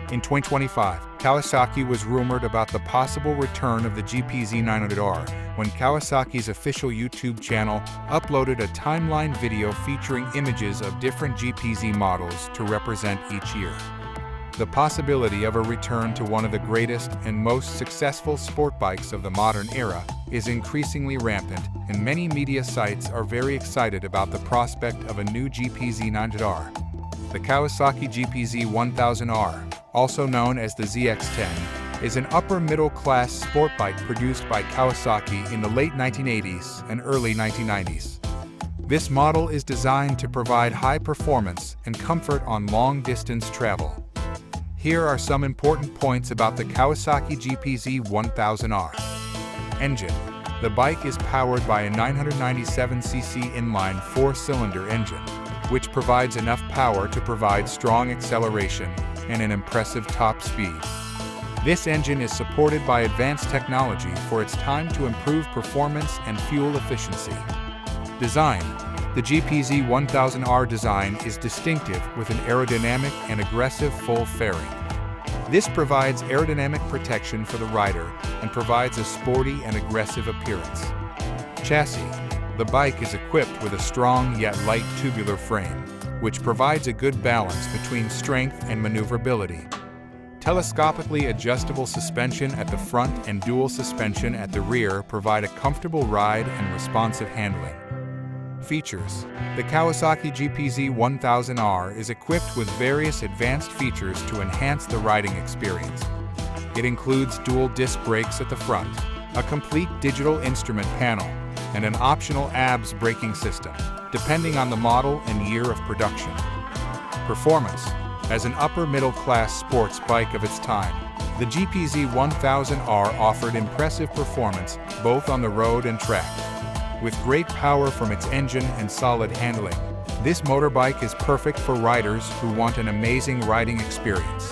In 2025, Kawasaki was rumored about the possible return of the GPZ1000R when Kawasaki's official YouTube channel uploaded a timeline video featuring images of different GPZ models to represent each year. The possibility of a return to one of the greatest and most successful sport bikes of the modern era is increasingly rampant, and many media sites are very excited about the prospect of a new GPZ1000R. The Kawasaki GPZ1000R, also known as the ZX10, is an upper-middle-class sport bike produced by Kawasaki in the late 1980s and early 1990s. This model is designed to provide high performance and comfort on long-distance travel. Here are some important points about the Kawasaki GPZ1000R. Engine. The bike is powered by a 997cc inline 4-cylinder engine, which provides enough power to provide strong acceleration and an impressive top speed. This engine is supported by advanced technology for its time to improve performance and fuel efficiency. Design. The GPZ1000R design is distinctive with an aerodynamic and aggressive full fairing. This provides aerodynamic protection for the rider and provides a sporty and aggressive appearance. Chassis. The bike is equipped with a strong yet light tubular frame, which provides a good balance between strength and maneuverability. Telescopically adjustable suspension at the front and dual suspension at the rear provide a comfortable ride and responsive handling. Features. The Kawasaki GPZ1000R is equipped with various advanced features to enhance the riding experience. It includes dual disc brakes at the front, a complete digital instrument panel, and an optional ABS braking system, depending on the model and year of production. Performance. As an upper-middle-class sports bike of its time, the GPZ1000R offered impressive performance both on the road and track. With great power from its engine and solid handling, this motorbike is perfect for riders who want an amazing riding experience.